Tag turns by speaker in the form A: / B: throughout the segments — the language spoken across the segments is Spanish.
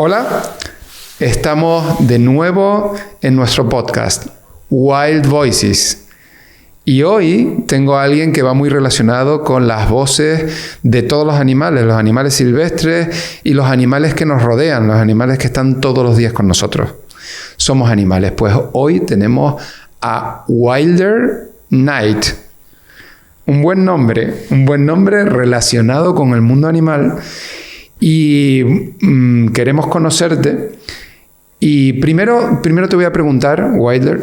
A: Hola, estamos de nuevo en nuestro podcast Wild Voices y hoy tengo a alguien que va muy relacionado con las voces de todos los animales silvestres y los animales que nos rodean, los animales que están todos los días con nosotros. Somos animales, pues hoy tenemos a Wilder Knight. Un buen nombre relacionado con el mundo animal. Y queremos conocerte. Y primero te voy a preguntar, Wilder,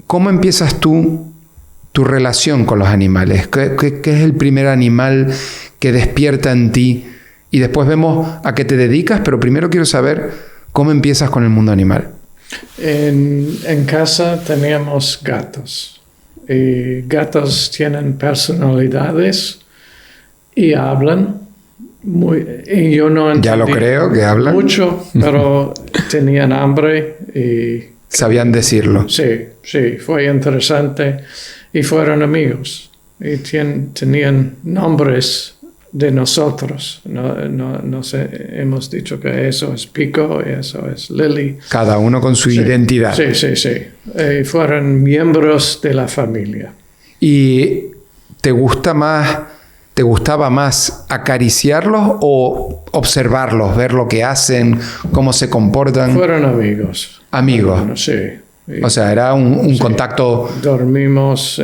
A: ¿cómo empiezas tú tu relación con los animales? ¿Qué es el primer animal que despierta en ti? Y después vemos a qué te dedicas, pero primero quiero saber cómo empiezas con el mundo animal.
B: En casa teníamos gatos. Y gatos tienen personalidades y hablan. Y yo no entendí
A: ya lo creo que hablan
B: mucho, pero tenían hambre y
A: sabían decirlo.
B: Sí, fue interesante y fueron amigos y tenían nombres de nosotros. No sé, hemos dicho que eso es Pico y eso es Lily.
A: Cada uno con su identidad.
B: Sí. Fueron miembros de la familia.
A: ¿Y te gustaba más acariciarlos o observarlos, ver lo que hacen, cómo se comportan?
B: Fueron amigos.
A: Amigos.
B: Bueno, sí.
A: O sea, era un contacto.
B: Dormimos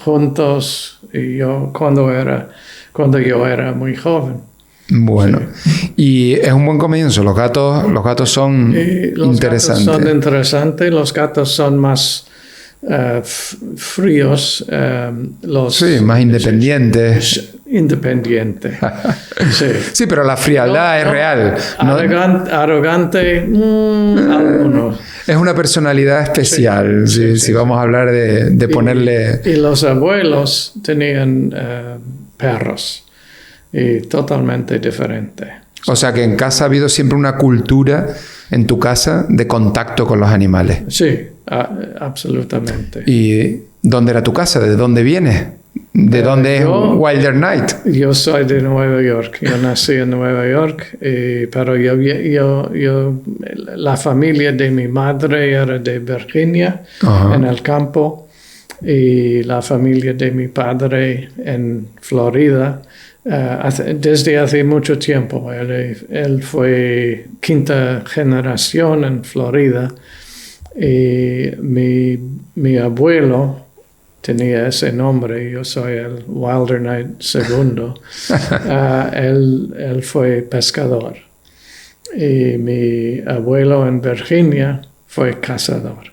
B: juntos y cuando yo era muy joven.
A: Bueno, sí. Y es un buen comienzo. Los gatos son interesantes.
B: Los gatos son interesantes. Los gatos son más fríos.
A: Más independientes.
B: Independiente.
A: Sí, pero la frialdad es real.
B: Arrogante, algunos.
A: Es una personalidad especial, si vamos a hablar de ponerle...
B: Y los abuelos tenían perros, y totalmente diferente.
A: O sea que en casa ha habido siempre una cultura, en tu casa, de contacto con los animales.
B: Sí, absolutamente.
A: ¿Y dónde era tu casa? ¿De dónde vienes? ¿De dónde es Wilder Knight?
B: Yo soy de Nueva York. Yo nací en Nueva York, pero la familia de mi madre era de Virginia, en el campo, y la familia de mi padre en Florida, desde hace mucho tiempo. Él fue quinta generación en Florida, y mi abuelo tenía ese nombre. Yo soy el Wilder Knight segundo. Él fue pescador. Y mi abuelo en Virginia fue cazador.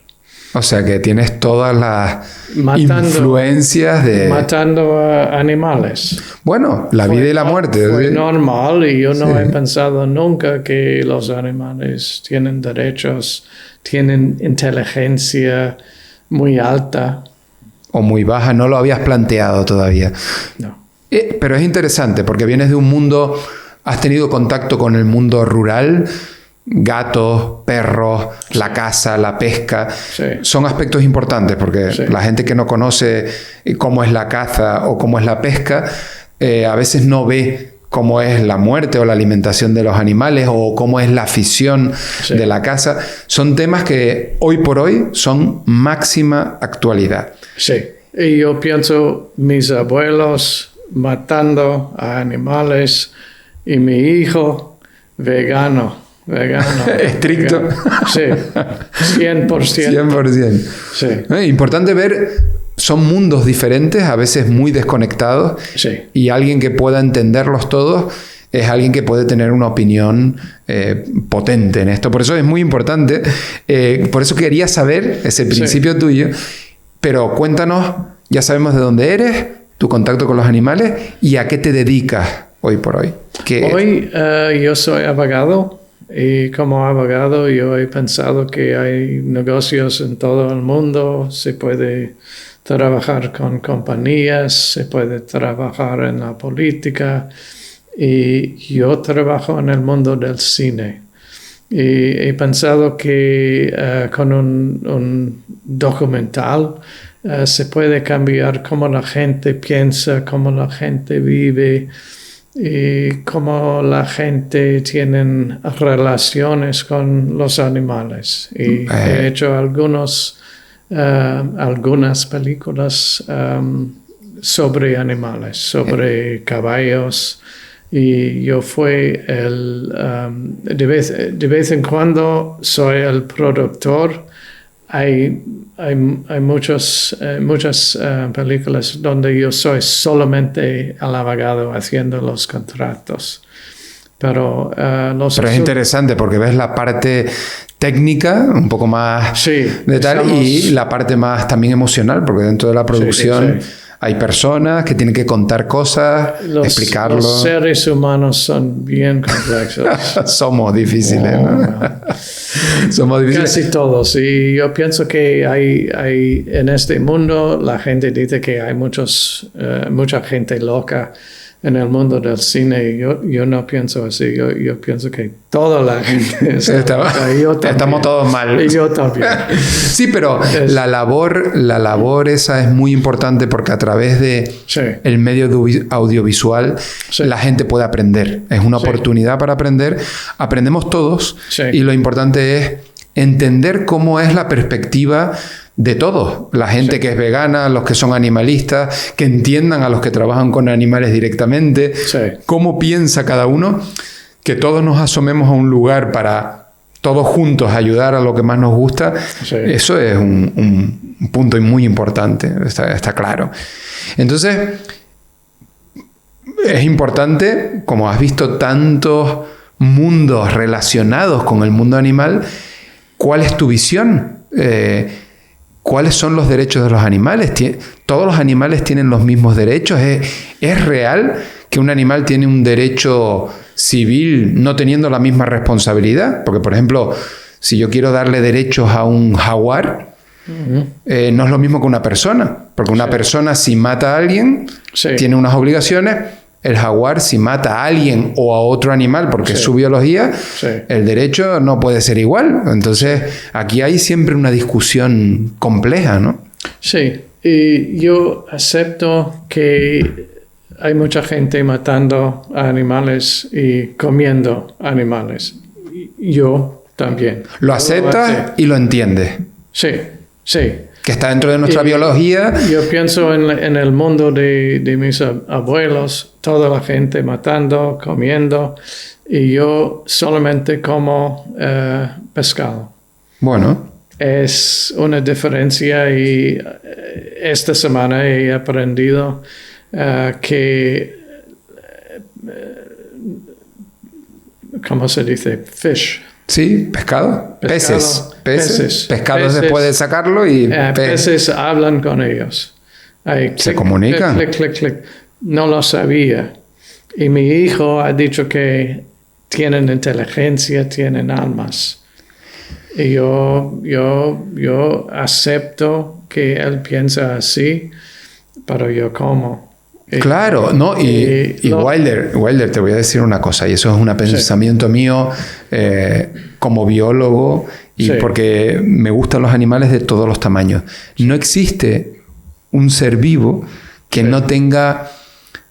A: O sea que tienes todas las influencias de...
B: Matando a animales.
A: Bueno, la vida y la muerte.
B: Fue normal, y yo no he pensado nunca que los animales tienen derechos, tienen inteligencia muy alta.
A: O muy baja, no lo habías planteado todavía.
B: No.
A: Pero es interesante porque vienes de un mundo, has tenido contacto con el mundo rural, gatos, perros, la caza, la pesca.
B: Sí.
A: Son aspectos importantes porque la gente que no conoce cómo es la caza o cómo es la pesca, a veces no ve cómo es la muerte o la alimentación de los animales o cómo es la afición de la caza. Son temas que hoy por hoy son máxima actualidad.
B: Sí, y yo pienso mis abuelos matando a animales y mi hijo vegano.
A: Estricto.
B: Sí, 100%.
A: 100%.
B: Sí.
A: Importante ver, son mundos diferentes, a veces muy desconectados.
B: Sí.
A: Y alguien que pueda entenderlos todos es alguien que puede tener una opinión potente en esto. Por eso es muy importante. Por eso quería saber ese principio tuyo. Pero cuéntanos, ya sabemos de dónde eres, tu contacto con los animales y a qué te dedicas hoy por hoy.
B: Hoy yo soy abogado. Y como abogado yo he pensado que hay negocios en todo el mundo. Se puede trabajar con compañías, se puede trabajar en la política. Y yo trabajo en el mundo del cine. Y he pensado que con un documental se puede cambiar cómo la gente piensa, cómo la gente vive. y cómo la gente tiene relaciones con los animales. Y he hecho algunas películas sobre animales, sobre caballos. Y yo fui de vez en cuando soy el productor. Hay muchas películas donde yo soy solamente el abogado haciendo los contratos. Pero
A: es interesante porque ves la parte técnica, un poco más de tal, y la parte más también emocional, porque dentro de la producción hay personas que tienen que contar cosas, explicarlo.
B: Los seres humanos son bien complejos.
A: Somos difíciles, ¿no? Somos difíciles.
B: Casi todos. Y yo pienso que hay en este mundo, la gente dice que hay mucha gente loca en el mundo del cine. Yo no pienso así. Yo pienso que toda la gente
A: estamos todos mal.
B: Y yo también.
A: Sí, pero la labor esa es muy importante porque a través de el medio audiovisual la gente puede aprender. Es una oportunidad para aprender. Aprendemos todos y lo importante es entender cómo es la perspectiva de todos, la gente que es vegana, los que son animalistas, que entiendan a los que trabajan con animales directamente, cómo piensa cada uno, que todos nos asomemos a un lugar para todos juntos ayudar a lo que más nos gusta. Eso es un punto muy importante, está claro. Entonces, es importante, como has visto tantos mundos relacionados con el mundo animal, ¿cuál es tu visión? ¿Cuáles son los derechos de los animales? ¿Todos los animales tienen los mismos derechos? ¿Es real que un animal tiene un derecho civil no teniendo la misma responsabilidad? Porque, por ejemplo, si yo quiero darle derechos a un jaguar, no es lo mismo que una persona. Porque una persona, si mata a alguien, tiene unas obligaciones. El jaguar, si mata a alguien o a otro animal, porque es su biología, el derecho no puede ser igual. Entonces, aquí hay siempre una discusión compleja, ¿no? Sí,
B: y yo acepto que hay mucha gente matando a animales y comiendo animales. Yo también.
A: ¿Lo aceptas y lo entiendes?
B: Sí.
A: Que está dentro de nuestra biología.
B: Yo pienso en el mundo de mis abuelos, toda la gente matando, comiendo, y yo solamente como pescado.
A: Bueno.
B: Es una diferencia y esta semana he aprendido que, ¿cómo se dice? Fish.
A: Sí, pescado. Peces. Pescados después de sacarlo y...
B: peces hablan con ellos.
A: ¿Se comunican?
B: Clic. No lo sabía. Y mi hijo ha dicho que tienen inteligencia, tienen almas. Y yo acepto que él piensa así, pero yo como.
A: Claro, ¿no? Y Wilder, te voy a decir una cosa, y eso es un pensamiento mío como biólogo, y porque me gustan los animales de todos los tamaños. No existe un ser vivo que no tenga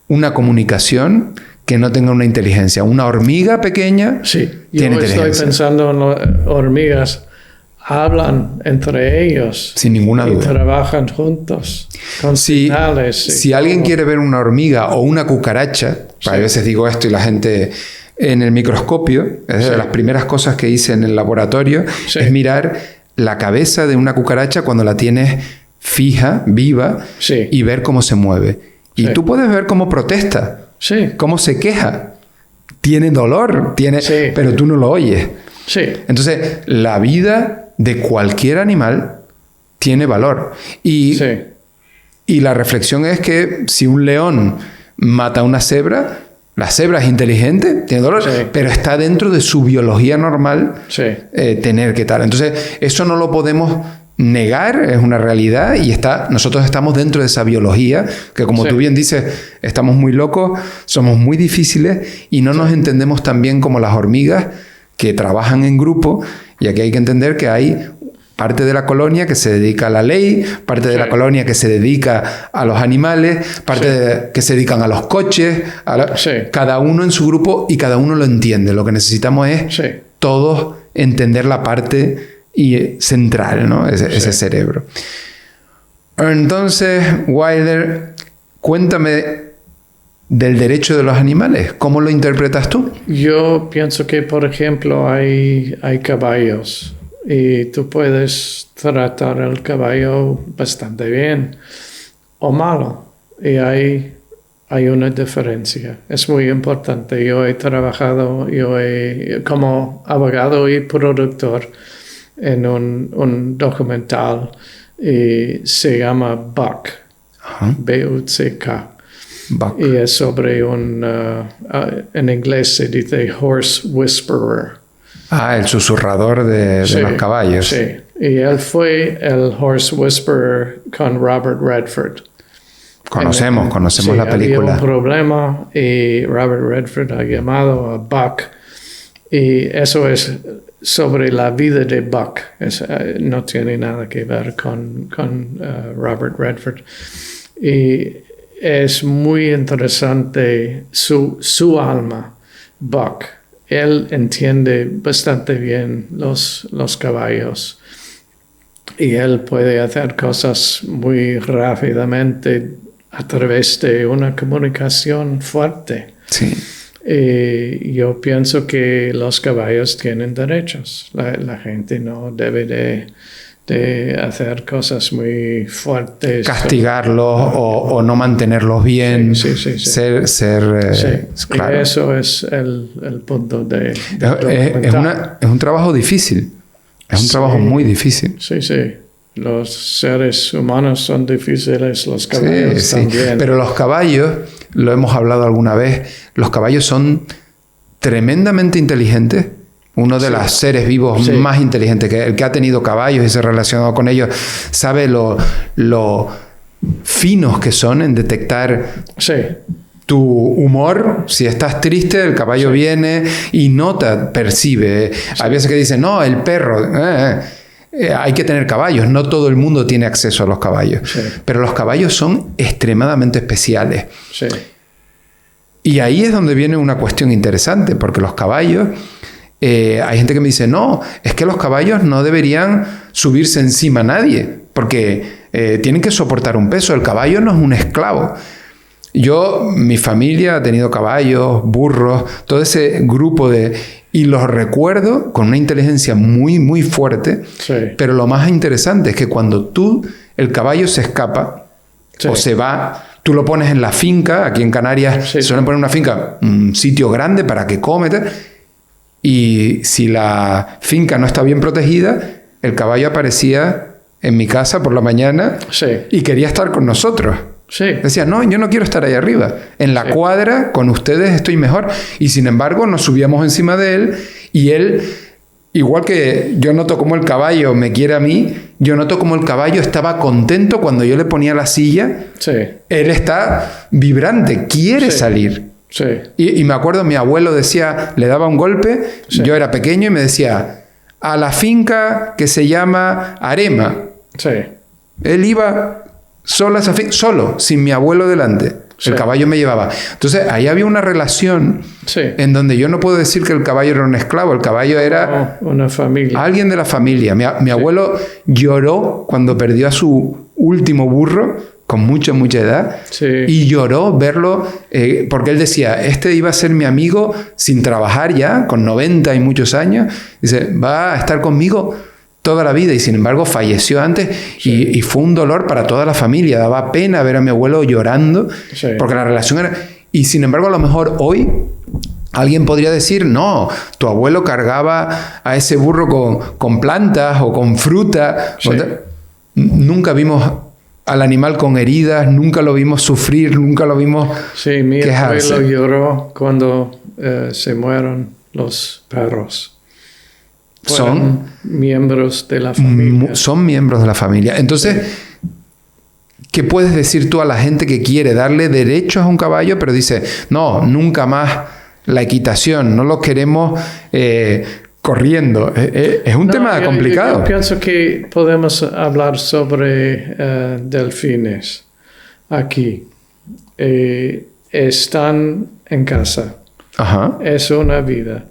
A: una comunicación, que no tenga una inteligencia. Una hormiga pequeña tiene inteligencia.
B: Estoy pensando en las hormigas. Hablan entre ellos.
A: Sin ninguna duda.
B: Y trabajan juntos. Con señales.
A: Si alguien quiere ver una hormiga o una cucaracha, a veces digo esto y la gente en el microscopio, es de las primeras cosas que hice en el laboratorio, es mirar la cabeza de una cucaracha cuando la tienes fija, viva, y ver cómo se mueve. Y tú puedes ver cómo protesta, cómo se queja. Tiene dolor, pero tú no lo oyes. Entonces, la vida de cualquier animal tiene valor. Y la reflexión es que si un león mata a una cebra, la cebra es inteligente, tiene dolor, pero está dentro de su biología normal tener que tal. Entonces, eso no lo podemos negar, es una realidad, y nosotros estamos dentro de esa biología, que como tú bien dices, estamos muy locos, somos muy difíciles y no nos entendemos tan bien como las hormigas, que trabajan en grupo, y aquí hay que entender que hay parte de la colonia que se dedica a la ley, parte de la colonia que se dedica a los animales, parte que se dedican a los coches, cada uno en su grupo y cada uno lo entiende. Lo que necesitamos es todos entender la parte central, ¿no? Ese cerebro. Entonces, Wilder, cuéntame del derecho de los animales. ¿Cómo lo interpretas tú?
B: Yo pienso que, por ejemplo, hay caballos y tú puedes tratar al caballo bastante bien o malo. Y hay una diferencia. Es muy importante. Yo he trabajado como abogado y productor en un documental y se llama Buck, B-U-C-K. Buck. Y es sobre en inglés se dice horse whisperer.
A: El susurrador de los caballos.
B: Sí, y él fue el horse whisperer con Robert Redford.
A: Conocemos la película.
B: Había un problema y Robert Redford ha llamado a Buck y eso es sobre la vida de Buck. No tiene nada que ver con Robert Redford. Y es muy interesante su alma, Buck. Él entiende bastante bien los caballos y él puede hacer cosas muy rápidamente a través de una comunicación fuerte.
A: Sí.
B: Y yo pienso que los caballos tienen derechos. La gente no debe de hacer cosas muy fuertes.
A: Castigarlos o no mantenerlos bien.
B: Sí.
A: Claro.
B: Y eso es el punto de
A: es un trabajo difícil. Es un trabajo muy difícil.
B: Sí. Los seres humanos son difíciles, los caballos también.
A: Pero los caballos, lo hemos hablado alguna vez, los caballos son tremendamente inteligentes. Uno de los seres vivos más inteligentes, el que ha tenido caballos y se ha relacionado con ellos, sabe lo finos que son en detectar tu humor. Si estás triste, el caballo viene y nota, percibe. Hay veces que dicen, no, el perro... hay que tener caballos. No todo el mundo tiene acceso a los caballos. Pero los caballos son extremadamente especiales. Y ahí es donde viene una cuestión interesante, porque los caballos... hay gente que me dice, no, es que los caballos no deberían subirse encima a nadie, porque tienen que soportar un peso. El caballo no es un esclavo. Mi familia ha tenido caballos, burros, todo ese grupo y los recuerdo con una inteligencia muy, muy fuerte. Pero lo más interesante es que cuando el caballo se escapa o se va, tú lo pones en la finca. Aquí en Canarias suelen poner una finca, un sitio grande para que come. Y si la finca no está bien protegida, el caballo aparecía en mi casa por la mañana y quería estar con nosotros. Decía, no, yo no quiero estar ahí arriba. En la cuadra, con ustedes estoy mejor. Y sin embargo, nos subíamos encima de él y él, igual que yo noto cómo el caballo me quiere a mí, yo noto cómo el caballo estaba contento cuando yo le ponía la silla. Él está vibrante, quiere salir. Y me acuerdo, mi abuelo decía, le daba un golpe, yo era pequeño y me decía, a la finca que se llama Arema. Él iba solo, sin mi abuelo delante. El caballo me llevaba. Entonces, ahí había una relación en donde yo no puedo decir que el caballo era un esclavo. El caballo era
B: una familia.
A: Alguien de la familia. Mi abuelo lloró cuando perdió a su último burro, con mucha edad, y lloró verlo, porque él decía, este iba a ser mi amigo sin trabajar ya, con 90 y muchos años. Dice, va a estar conmigo toda la vida, y sin embargo falleció antes y fue un dolor para toda la familia. Daba pena ver a mi abuelo llorando porque la relación era... Y sin embargo, a lo mejor hoy alguien podría decir, no, tu abuelo cargaba a ese burro con plantas o con fruta. Nunca vimos al animal con heridas, nunca lo vimos sufrir, nunca lo vimos
B: mi
A: quejarse.
B: abuelo lloró cuando se mueron los perros. Son miembros de la familia.
A: Son miembros de la familia. Entonces, ¿qué puedes decir tú a la gente que quiere darle derechos a un caballo, pero dice, no, nunca más la equitación, no lo queremos corriendo. Es un tema complicado.
B: Yo pienso que podemos hablar sobre delfines aquí. Están en casa.
A: Ajá.
B: Es una vida.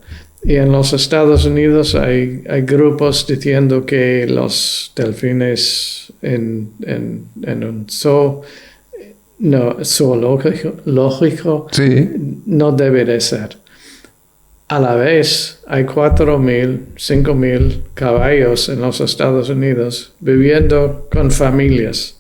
B: Y en los Estados Unidos hay grupos diciendo que los delfines en un zoológico
A: Sí.
B: no debe de ser. A la vez hay 4,000, 5,000 caballos en los Estados Unidos viviendo con familias.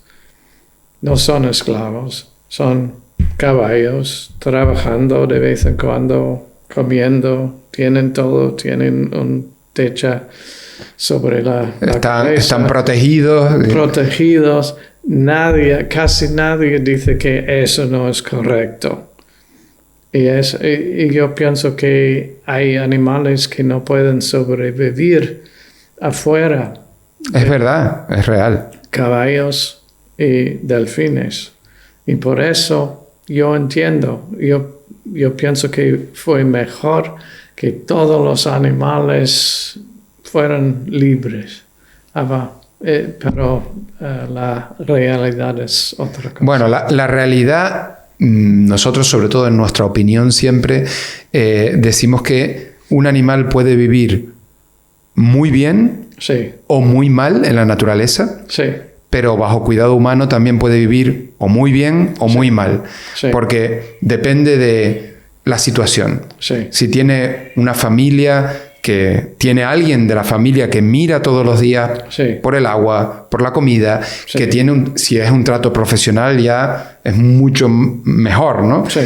B: No son esclavos, son caballos trabajando de vez en cuando, comiendo, tienen todo, tienen un techo sobre la cabeza.
A: Están protegidos.
B: Protegidos. Casi nadie dice que eso no es correcto. Y yo pienso que hay animales que no pueden sobrevivir afuera.
A: Es verdad, es real.
B: Caballos y delfines. Y por eso yo entiendo, yo pienso que fue mejor que todos los animales fueran libres. Pero la realidad es otra cosa.
A: Bueno, la realidad, nosotros sobre todo en nuestra opinión siempre decimos que un animal puede vivir muy bien
B: Sí.
A: o muy mal en la naturaleza,
B: Sí.
A: pero bajo cuidado humano también puede vivir o muy bien o muy mal,
B: Sí.
A: porque depende de la situación.
B: Sí.
A: Si tiene una familia que tiene alguien de la familia que mira todos los días
B: Sí.
A: por el agua, por la comida,
B: Sí.
A: que tiene si es un trato profesional ya es mucho mejor, ¿no?
B: Sí.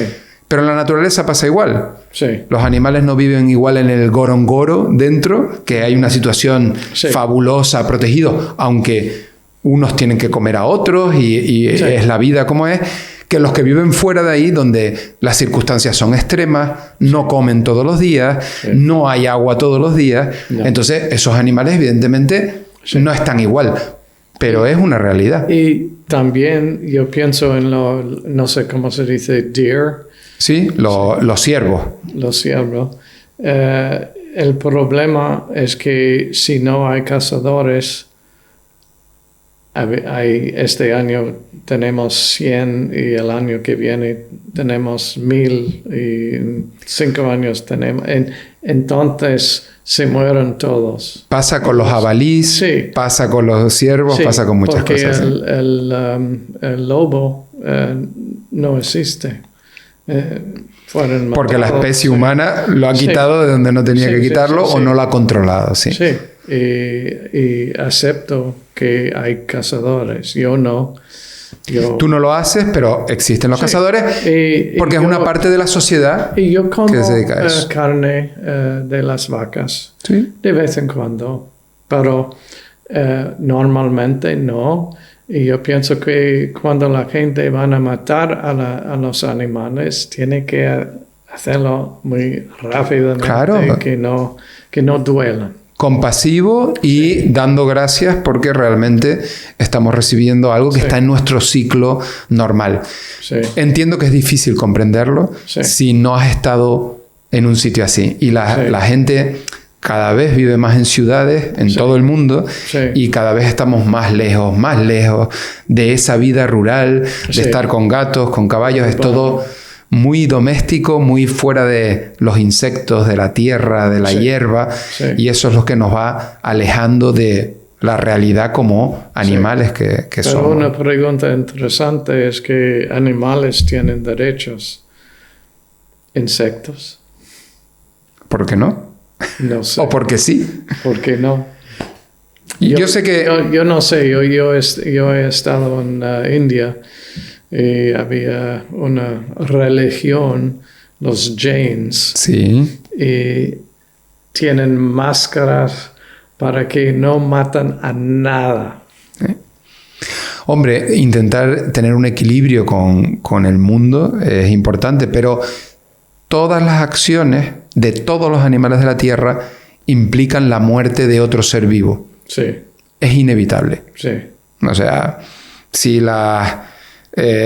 A: Pero en la naturaleza pasa igual.
B: Sí.
A: Los animales no viven igual en el gorongoro dentro, que hay una situación
B: Sí.
A: fabulosa, protegido, aunque unos tienen que comer a otros y
B: Sí.
A: es la vida como es, que los que viven fuera de ahí, donde las circunstancias son extremas, no comen todos los días,
B: Sí.
A: no hay agua todos los días,
B: No.
A: entonces esos animales evidentemente
B: Sí.
A: no están igual, pero es una realidad.
B: Y también yo pienso en no sé cómo se dice, deer,
A: Sí, los ciervos.
B: los ciervos. El problema es que si no hay cazadores, este año tenemos 100 y el año que viene tenemos 1,000 y en 5 años tenemos... entonces se mueren todos.
A: Pasa con los jabalíes,
B: Sí.
A: pasa con los ciervos,
B: Sí,
A: pasa con muchas
B: porque
A: cosas. ¿Sí?
B: el lobo no existe. Fueron
A: Porque la
B: matados,
A: especie
B: sí.
A: humana lo ha
B: Sí.
A: quitado de donde no tenía
B: Sí,
A: que
B: sí,
A: quitarlo
B: sí,
A: o
B: sí.
A: no lo ha controlado. Sí.
B: Sí, y acepto que hay cazadores. Yo no.
A: Tú no lo haces, pero existen los
B: Sí.
A: cazadores
B: Y
A: porque es
B: yo-
A: una parte de la sociedad.
B: Y yo como
A: que se dedica a eso.
B: carne de las vacas
A: Sí.
B: de vez en cuando, pero normalmente no. Y yo pienso que cuando la gente van a matar a los animales, tiene que hacerlo muy rápidamente,
A: Claro.
B: que no duelan.
A: Compasivo y dando gracias porque realmente estamos recibiendo algo que
B: Sí.
A: está en nuestro ciclo normal.
B: Sí,
A: Entiendo que es difícil comprenderlo
B: Sí.
A: si no has estado en un sitio así. Y la
B: Sí.
A: gente cada vez vive más en ciudades, en
B: Sí.
A: todo el mundo,
B: Sí.
A: y cada vez estamos más lejos de esa vida rural, de
B: Sí.
A: estar con gatos, con caballos. Es todo muy doméstico, muy fuera de los insectos, de la tierra, de la
B: Sí.
A: hierba,
B: Sí.
A: y eso es lo que nos va alejando de la realidad como animales que
B: Pero
A: somos.
B: una pregunta interesante es que animales tienen derechos. Insectos.
A: ¿Por qué no?
B: No sé.
A: O porque sí.
B: ¿Por qué no?
A: Yo sé que...
B: Yo no sé. Yo he estado en India y había una religión, los Jains,
A: Sí.
B: y tienen máscaras para que no matan a nada.
A: Hombre, intentar tener un equilibrio con el mundo es importante, pero todas las acciones de todos los animales de la Tierra implican la muerte de otro ser vivo.
B: Sí,
A: Es inevitable.
B: sí,
A: O sea, si las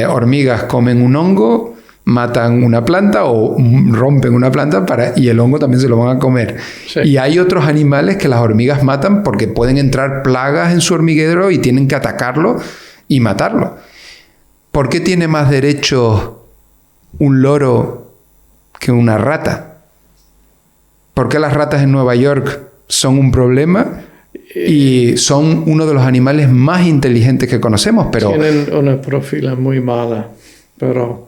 A: hormigas comen un hongo, matan una planta o rompen una planta y el hongo también se lo van a comer. Sí. Y hay otros animales que las hormigas matan porque pueden entrar plagas en su hormiguero y tienen que atacarlo y matarlo. ¿Por qué tiene más derecho un loro que una rata? ¿Por qué las ratas en Nueva York son un problema? Y son uno de los animales más inteligentes que conocemos, pero...
B: Tienen una profila muy mala, pero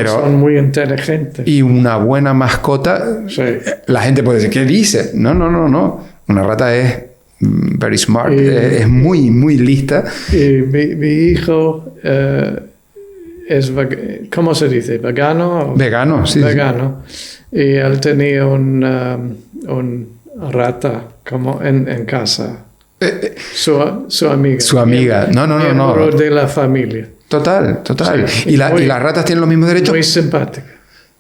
B: son muy inteligentes.
A: Y una buena mascota. Sí. La gente puede decir, ¿qué dice? No. Una rata es very smart, es muy, muy lista.
B: Y mi hijo es, ¿cómo se dice? ¿Vegano?
A: Vegano, sí.
B: Vegano. Sí. Y él tenía un rata como en casa. Su amiga.
A: Su amiga. No.
B: De la familia.
A: Total.
B: Sí,
A: y las ratas tienen los mismos derechos.
B: Muy simpática.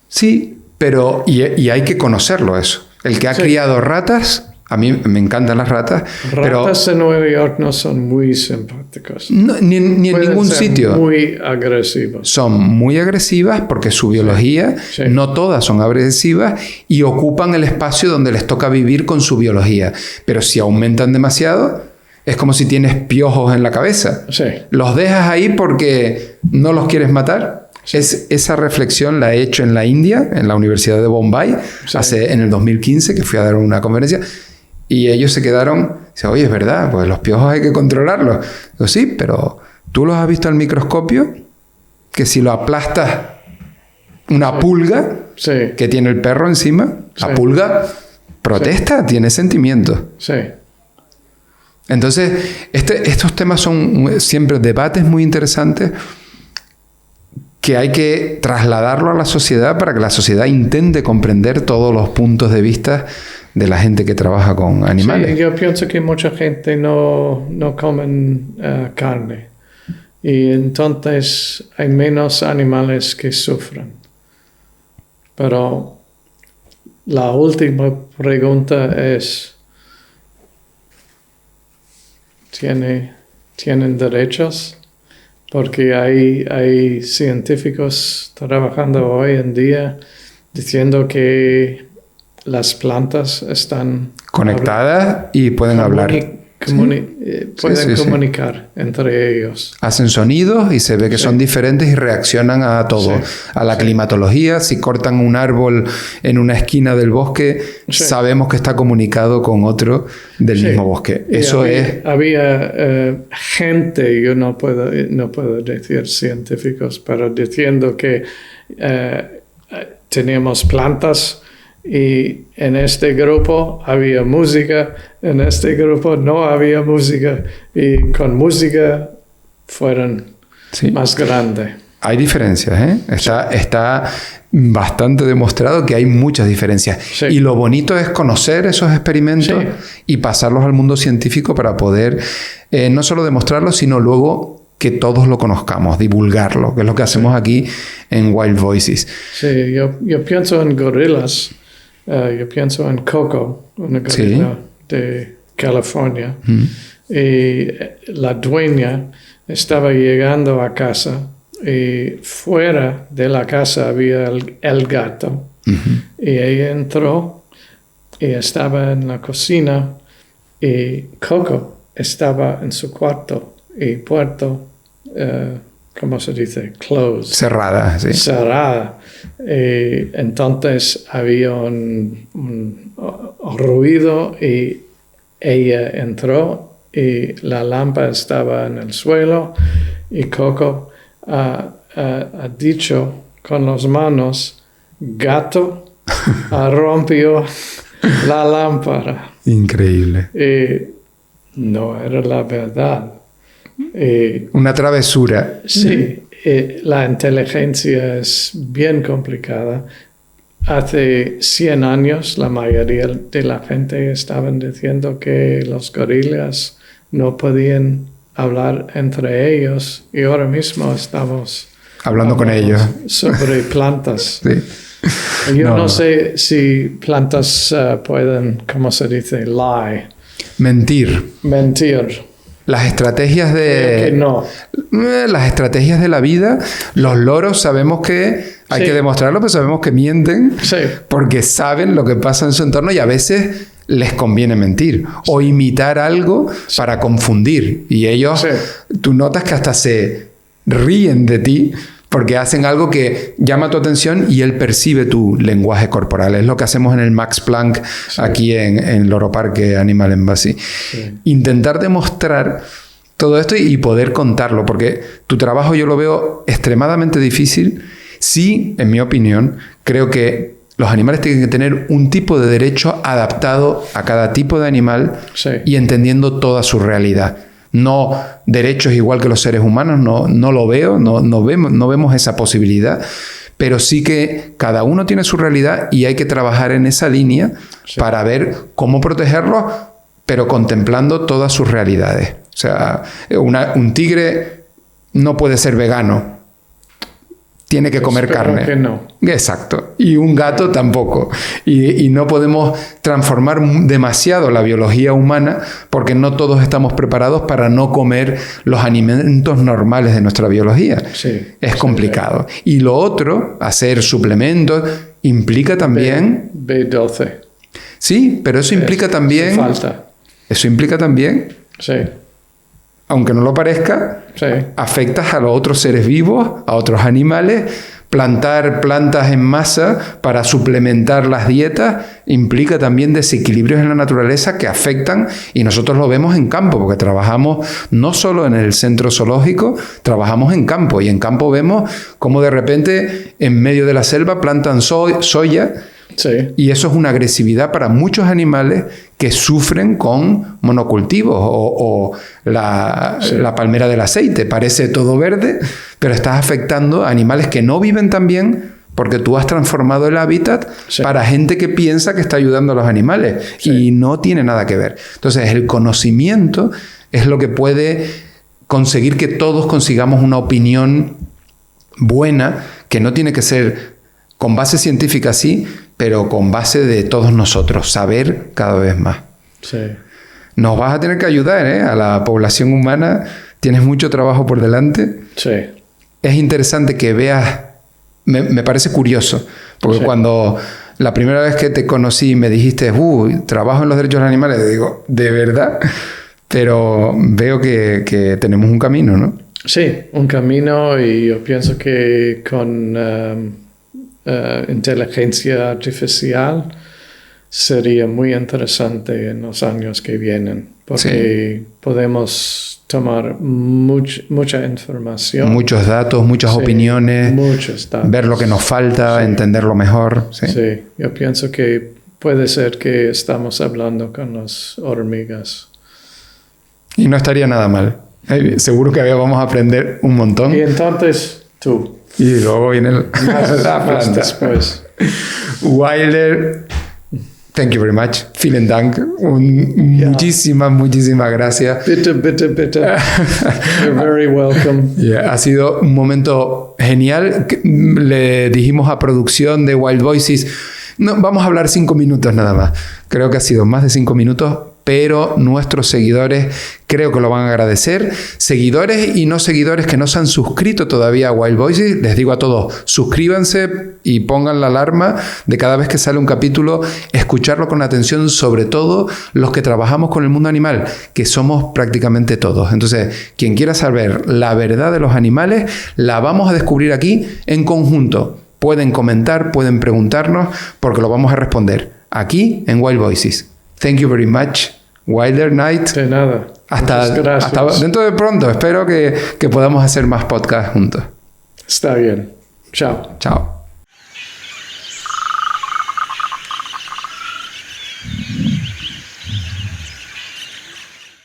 A: Sí, pero y hay que conocerlo eso. El que ha criado ratas, a mí me encantan las ratas.
B: Ratas en Nueva York no son muy simpáticos.
A: No, ni en ningún sitio.
B: Muy agresivos.
A: Son muy agresivas porque su biología, no todas son agresivas y ocupan el espacio donde les toca vivir con su biología. Pero si aumentan demasiado, es como si tienes piojos en la cabeza.
B: Sí.
A: Los dejas ahí porque no los quieres matar. Sí. Esa reflexión la he hecho en la India, en la Universidad de Bombay, en el 2015, que fui a dar una conferencia. Y ellos se quedaron, dicen, oye, es verdad, pues los piojos hay que controlarlos. Digo, sí, pero ¿tú los has visto al microscopio? Que si lo aplastas una pulga que tiene el perro encima, la pulga protesta, tiene sentimientos.
B: Sí.
A: Entonces, estos temas son siempre debates muy interesantes que hay que trasladarlo a la sociedad para que la sociedad intente comprender todos los puntos de vista de la gente que trabaja con animales.
B: Sí, yo pienso que mucha gente no comen carne y entonces hay menos animales que sufren. Pero la última pregunta es, ¿tienen derechos? Porque hay científicos trabajando hoy en día diciendo que las plantas están
A: conectadas y pueden hablar.
B: Pueden comunicar entre ellos.
A: Hacen sonidos y se ve que son diferentes y reaccionan a todo. A la climatología, si cortan un árbol en una esquina del bosque, sabemos que está comunicado con otro del mismo bosque. Eso
B: había gente, yo no puedo decir científicos, pero diciendo que teníamos plantas y en este grupo había música, en este grupo no había música, y con música fueron más grandes.
A: Hay diferencias, ¿eh? Está bastante demostrado que hay muchas diferencias. Sí. Y lo bonito es conocer esos experimentos y pasarlos al mundo científico para poder no solo demostrarlos, sino luego que todos lo conozcamos, divulgarlo, que es lo que hacemos aquí en Wild Voices.
B: Sí, yo pienso en gorilas. Yo pienso en Coco, una gorila de California. Y la dueña estaba llegando a casa y fuera de la casa había el gato. Y ella entró y estaba en la cocina y Coco estaba en su cuarto y puerto, ¿cómo se dice? Closed.
A: Cerrada, sí.
B: Cerrada. Entonces había un ruido y ella entró y la lámpara estaba en el suelo y Coco ha dicho con las manos, gato, rompió la lámpara.
A: Increíble.
B: No era la verdad.
A: Una travesura.
B: Sí. La inteligencia es bien complicada. Hace 100 años la mayoría de la gente estaban diciendo que los gorilas no podían hablar entre ellos y ahora mismo estamos
A: hablando con ellos
B: sobre plantas.
A: Sí.
B: Yo no sé si plantas pueden, ¿cómo se dice? Lie.
A: Mentir. las estrategias de...
B: no.
A: Las estrategias de la vida, los loros sabemos que hay que demostrarlo, pero sabemos que mienten porque saben lo que pasa en su entorno y a veces les conviene mentir o imitar algo para confundir. Y ellos, tú notas que hasta se ríen de ti porque hacen algo que llama tu atención y él percibe tu lenguaje corporal. Es lo que hacemos en el Max Planck aquí en Loro Parque Animal Embassy. Intentar demostrar todo esto y poder contarlo, porque tu trabajo yo lo veo extremadamente difícil. Sí, en mi opinión, creo que los animales tienen que tener un tipo de derecho adaptado a cada tipo de animal y entendiendo toda su realidad. No derechos igual que los seres humanos, no lo veo, no vemos esa posibilidad, pero sí que cada uno tiene su realidad y hay que trabajar en esa línea para ver cómo protegerlos, pero contemplando todas sus realidades. O sea, un tigre no puede ser vegano. Tiene que comer carne.
B: Que no.
A: Exacto. Y un gato tampoco. Y no podemos transformar demasiado la biología humana porque no todos estamos preparados para no comer los alimentos normales de nuestra biología. Es complicado. Y lo otro, hacer suplementos, implica también...
B: B12.
A: Sí, pero eso implica también...
B: Falta.
A: Eso implica también... Aunque no lo parezca, afectas a los otros seres vivos, a otros animales. Plantar plantas en masa para suplementar las dietas implica también desequilibrios en la naturaleza que afectan, y nosotros lo vemos en campo, porque trabajamos no solo en el centro zoológico, trabajamos en campo, y en campo vemos cómo de repente en medio de la selva plantan soya. Y eso es una agresividad para muchos animales que sufren con monocultivos o la palmera del aceite. Parece todo verde, pero estás afectando a animales que no viven tan bien porque tú has transformado el hábitat para gente que piensa que está ayudando a los animales y no tiene nada que ver. Entonces, el conocimiento es lo que puede conseguir que todos consigamos una opinión buena, que no tiene que ser con base científica, sí, pero con base de todos nosotros, saber cada vez más. Nos vas a tener que ayudar, a la población humana. Tienes mucho trabajo por delante. Es interesante que veas, me parece curioso, porque cuando la primera vez que te conocí me dijiste, trabajo en los derechos de los animales, te digo, ¿de verdad? Pero veo que tenemos un camino, ¿no? Sí,
B: un camino, y yo pienso que con... inteligencia artificial sería muy interesante en los años que vienen, porque podemos tomar mucha información,
A: muchos datos, muchas opiniones, ver lo que nos falta, entenderlo mejor.
B: Yo pienso que puede ser que estamos hablando con las hormigas.
A: Y no estaría nada mal. Seguro que vamos a aprender un montón.
B: Y entonces tú.
A: Y luego viene la planta.
B: Después.
A: Wilder, thank you very much. Vielen Dank. Muchísimas gracias.
B: Bitte. You're very welcome.
A: Ha sido un momento genial. Le dijimos a producción de Wild Voices, no, vamos a hablar 5 minutos nada más. Creo que ha sido más de 5 minutos, pero nuestros seguidores creo que lo van a agradecer. Seguidores y no seguidores que no se han suscrito todavía a Wild Voices, les digo a todos, suscríbanse y pongan la alarma de cada vez que sale un capítulo, escucharlo con atención, sobre todo los que trabajamos con el mundo animal, que somos prácticamente todos. Entonces, quien quiera saber la verdad de los animales, la vamos a descubrir aquí en conjunto. Pueden comentar, pueden preguntarnos, porque lo vamos a responder aquí en Wild Voices. Thank you very much, Wilder Knight.
B: De nada.
A: Hasta dentro de pronto. Espero que podamos hacer más podcasts juntos.
B: Está bien. Chao.
A: Chao.